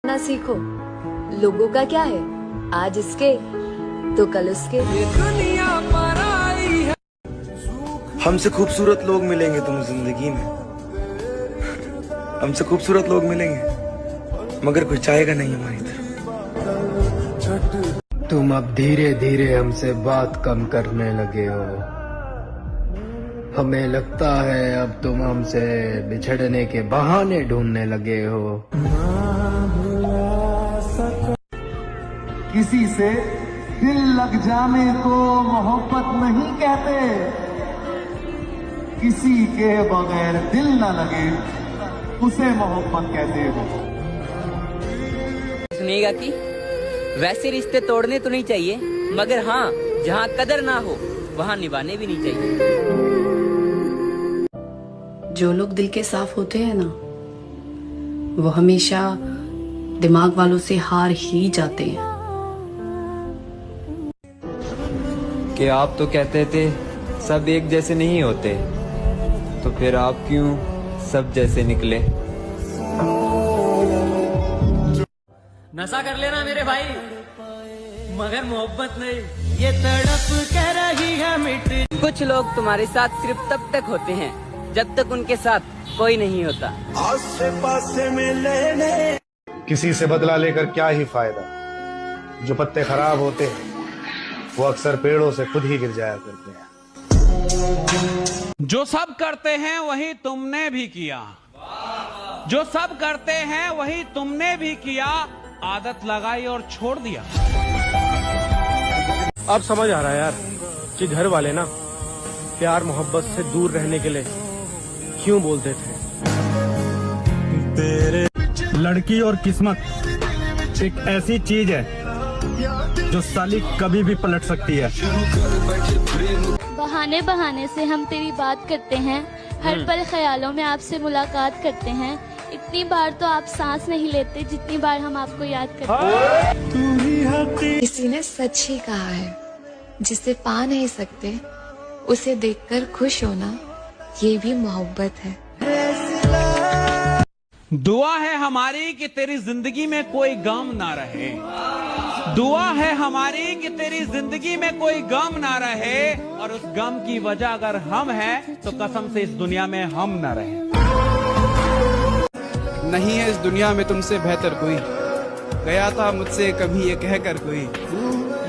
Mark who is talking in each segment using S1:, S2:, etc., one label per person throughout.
S1: ना सीखो। लोगों का क्या है, आज इसके तो कल उसके।
S2: हमसे खूबसूरत लोग मिलेंगे तुम्हें जिंदगी में, हमसे खूबसूरत लोग मिलेंगे मगर कोई चाहेगा नहीं हमारी तरफ।
S3: तुम अब धीरे धीरे हमसे बात कम करने लगे हो। हमें लगता है अब तुम हमसे बिछड़ने के बहाने ढूंढने लगे हो।
S4: किसी से दिल लग जाने को मोहब्बत नहीं कहते, किसी के बगैर दिल न लगे उसे मोहब्बत कहते हो।
S5: सुनिएगा कि वैसे रिश्ते तोड़ने तो नहीं चाहिए, मगर हाँ, जहाँ कदर ना हो वहाँ निभाने भी नहीं चाहिए।
S6: जो लोग दिल के साफ होते हैं ना, वो हमेशा दिमाग वालों से हार ही जाते हैं।
S7: कि आप तो कहते थे सब एक जैसे नहीं होते, तो फिर आप क्यों सब जैसे निकले?
S5: नशा कर लेना मेरे भाई, मगर मोहब्बत नहीं। ये तड़प कह रही है मिट। कुछ लोग तुम्हारे साथ सिर्फ तब तक होते हैं जब तक उनके साथ कोई नहीं होता।
S2: आसे पासे में लेने
S8: किसी से बदला लेकर क्या ही फायदा, जो पत्ते खराब होते हैं वो अक्सर पेड़ों से खुद ही गिर जाया करते हैं।
S9: जो सब करते हैं वही तुमने भी किया, जो सब करते हैं वही तुमने भी किया, आदत लगाई और छोड़ दिया।
S10: अब समझ आ रहा है यार कि घर वाले ना प्यार मोहब्बत से दूर रहने के लिए क्यों बोलते थे।
S11: लड़की और किस्मत एक ऐसी चीज है जो साली कभी भी पलट सकती है।
S12: बहाने बहाने से हम तेरी बात करते हैं, हर पल ख्यालों में आपसे मुलाकात करते हैं। इतनी बार तो आप सांस नहीं लेते जितनी बार हम आपको याद करते हैं।
S1: किसी ने सच ही कहा है, जिसे पा नहीं सकते उसे देखकर खुश होना ये भी मोहब्बत है।
S9: दुआ है हमारी कि तेरी जिंदगी में कोई गम ना रहे, दुआ है हमारी कि तेरी जिंदगी में कोई गम ना रहे, और उस गम की वजह अगर हम हैं तो कसम से इस दुनिया में हम ना रहे।
S13: नहीं है इस दुनिया में तुमसे बेहतर कोई, गया था मुझसे कभी ये कहकर कोई।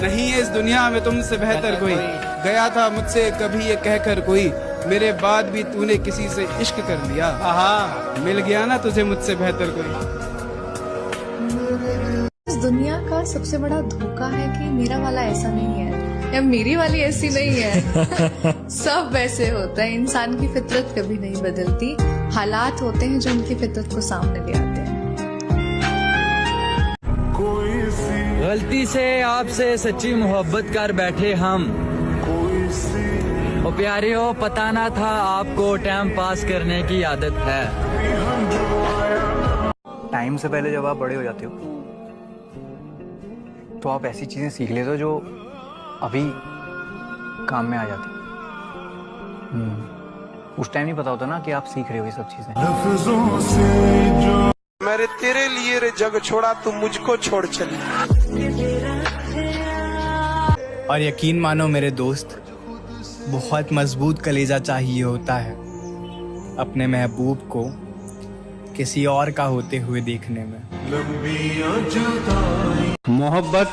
S13: नहीं है इस दुनिया में तुमसे बेहतर कोई, गया था मुझसे कभी ये कहकर कोई। मेरे बाद भी तूने किसी से इश्क कर लिया, मिल गया ना तुझे मुझसे बेहतर कोई।
S1: इस दुनिया का सबसे बड़ा धोखा है कि मेरा वाला ऐसा नहीं है या मेरी वाली ऐसी नहीं है। सब वैसे होता है, इंसान की फितरत कभी नहीं बदलती, हालात होते हैं जो उनकी फितरत को सामने ले आते हैं।
S7: गलती से आपसे सच्ची मोहब्बत कर बैठे हम, ओ प्यारे हो पता ना था आपको टाइम पास करने की आदत है।
S14: टाइम से पहले जब आप बड़े हो जाते हो तो आप ऐसी चीजें सीख लेते हो जो अभी काम में आ जाती। उस टाइम नहीं पता होता ना कि आप सीख रहे हो ये सब चीजें।
S2: मेरे तेरे लिए रे जग छोड़ा तू मुझको छोड़ चली।
S15: और यकीन मानो मेरे दोस्त, बहुत मजबूत कलेजा चाहिए होता है अपने महबूब को किसी और का होते हुए देखने में।
S16: मोहब्बत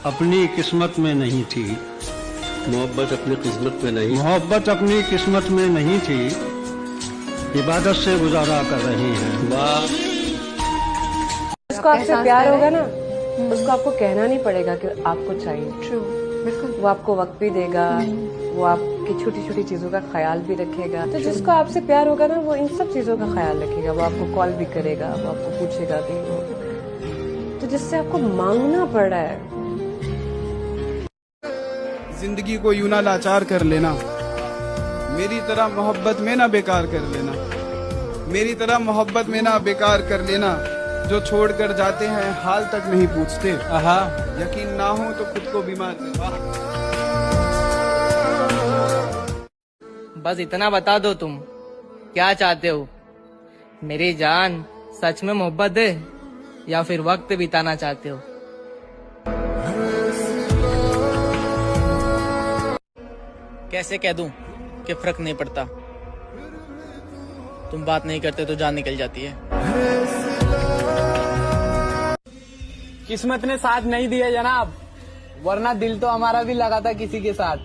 S16: अपनी किस्मत में नहीं थी,
S17: मोहब्बत अपनी किस्मत में नहीं,
S16: मोहब्बत अपनी किस्मत में नहीं थी, इबादत से गुजारा कर रही हैं।
S17: वाह।
S18: उसको आपसे प्यार होगा ना, उसको आपको कहना नहीं पड़ेगा कि आपको चाहिए।
S1: ट्रू, बिल्कुल।
S18: वो आपको वक्त भी देगा, वो आपकी छोटी छोटी चीजों का ख्याल भी रखेगा। तो जिसको आपसे प्यार होगा ना, वो इन सब चीजों का ख्याल रखेगा। वो आपको कॉल भी करेगा, वो आपको पूछेगा कि वो, तो जिससे आपको मांगना पड़ रहा है।
S13: जिंदगी को यूं ना लाचार कर लेना, मेरी तरह मोहब्बत में ना बेकार कर लेना, मेरी तरह मोहब्बत में ना बेकार कर लेना। जो छोड़ कर जाते हैं हाल तक नहीं पूछते, यकीन ना हो तो खुद को बीमार कर।
S5: बस इतना बता दो, तुम क्या चाहते हो? मेरी जान, सच में मोहब्बत है? या फिर वक्त बिताना चाहते हो? कैसे कह दूं कि फर्क नहीं पड़ता? तुम बात नहीं करते तो जान निकल जाती है।
S15: किस्मत ने साथ नहीं दिया जनाब, वरना दिल तो हमारा भी लगा था किसी के साथ।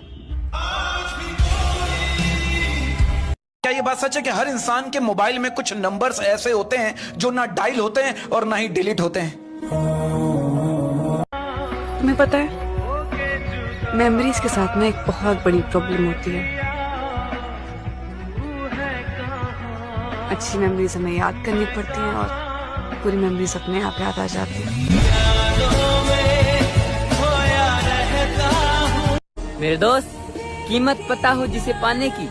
S19: क्या ये बात सच है कि हर इंसान के मोबाइल में कुछ नंबर्स ऐसे होते हैं जो ना डायल होते हैं और ना ही डिलीट होते हैं?
S18: तुम्हें पता है, मेमोरीज के साथ में एक बहुत बड़ी प्रॉब्लम होती है। अच्छी मेमोरीज हमें याद करनी पड़ती हैं और पूरी मेमोरीज अपने आप याद आ जाती हैं।
S5: मेरे दोस्त, कीमत पता हो जिसे पाने की,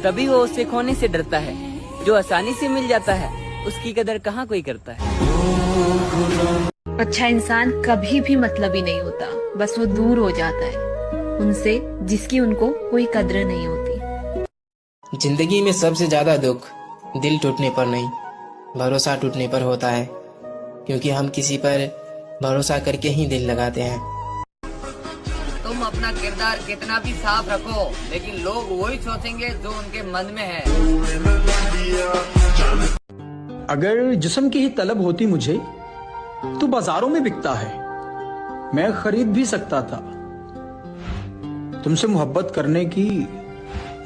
S5: तभी वो उसे खोने से डरता है। जो आसानी से मिल जाता है, उसकी कदर कहाँ कोई करता है।
S20: अच्छा इंसान कभी भी मतलबी नहीं होता, बस वो दूर हो जाता है उनसे जिसकी उनको कोई कद्र नहीं होती।
S21: जिंदगी में सबसे ज्यादा दुख दिल टूटने पर नहीं, भरोसा टूटने पर होता है, क्योंकि हम किसी पर भरोसा करके ही दिल लगाते हैं।
S5: तुम अपना किरदार कितना भी साफ रखो, लेकिन लोग वही सोचेंगे जो उनके मन में है।
S22: अगर जिस्म की ही तलब होती मुझे तो बाजारों में बिकता है, मैं खरीद भी सकता था। तुमसे मोहब्बत करने की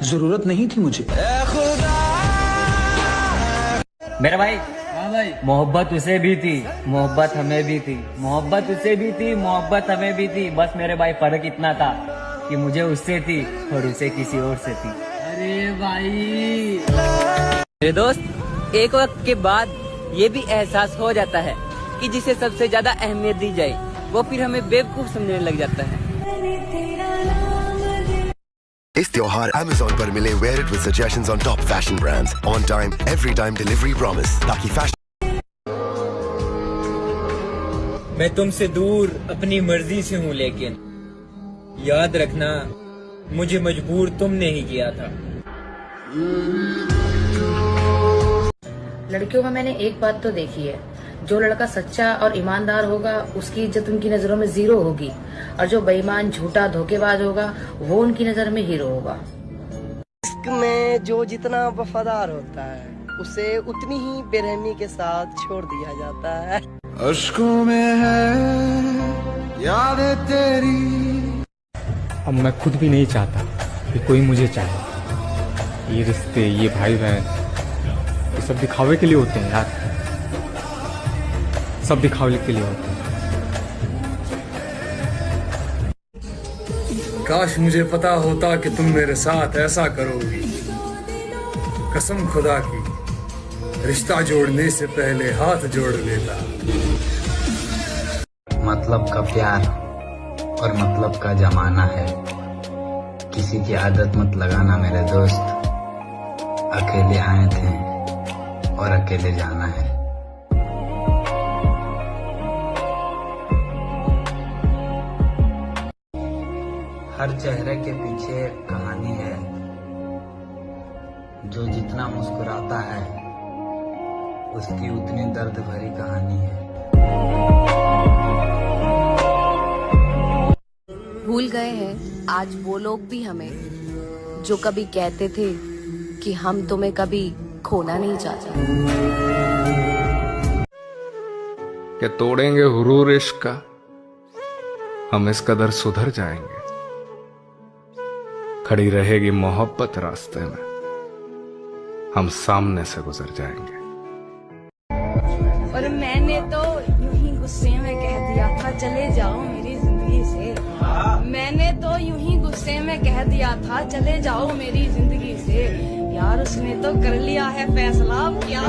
S22: जरूरत नहीं थी मुझे।
S5: मेरा भाई, हाँ भाई, मोहब्बत उसे भी थी, मोहब्बत हमें भी थी, मोहब्बत उसे भी थी, मोहब्बत हमें भी थी। बस मेरे भाई फर्क इतना था कि मुझे उससे थी और उसे किसी और से थी। अरे भाई मेरे दोस्त, एक वक्त के बाद ये भी एहसास हो जाता है कि जिसे सबसे ज्यादा अहमियत दी जाए वो फिर हमें बेवकूफ समझने लग जाता है।
S23: इस त्योहार Amazon पर मिले Wear It with suggestions on top fashion brands, on time, every time delivery promise, ताकि फैशन।
S7: मैं तुमसे दूर अपनी मर्जी से हूँ, लेकिन याद रखना मुझे मजबूर तुमने ही किया था।
S20: लड़कियों में मैंने एक बात तो देखी है, जो लड़का सच्चा और ईमानदार होगा उसकी इज्जत उनकी नजरों में जीरो होगी, और जो बेईमान झूठा धोखेबाज होगा वो उनकी नजर में हीरो होगा।
S24: इश्क में जो जितना वफादार होता है उसे उतनी ही बेरहमी के साथ छोड़ दिया जाता है।
S4: अश्कों में है यादें तेरी।
S10: अब मैं खुद भी नहीं चाहता कि कोई मुझे चाहे। ये रिश्ते, ये भाई बहन, ये सब दिखावे के लिए होते हैं यार, सब दिखावे के लिए होते हैं।
S25: काश मुझे पता होता कि तुम मेरे साथ ऐसा करोगी। कसम खुदा की, रिश्ता जोड़ने से पहले हाथ जोड़ लेता।
S26: मतलब का प्यार और मतलब का जमाना है, किसी की आदत मत लगाना मेरे दोस्त। अकेले आए थे और अकेले जाना है। हर चेहरे के पीछे एक कहानी है, जो जितना मुस्कुराता है उसकी उतनी दर्द भरी कहानी है।
S6: भूल गए हैं आज वो लोग भी हमें, जो कभी कहते थे कि हम तुम्हें कभी खोना नहीं चाहते।
S27: क्या तोड़ेंगे हुरूर इश्क का, हम इस कदर सुधर जाएंगे। खड़ी रहेगी मोहब्बत रास्ते में, हम सामने से गुजर जाएंगे।
S28: और मैंने तो यूं ही गुस्से में कह दिया था चले जाओ मेरी जिंदगी से। मैंने तो यूं ही गुस्से में कह दिया था चले जाओ मेरी जिंदगी से। यार उसने तो कर लिया है फैसला, क्या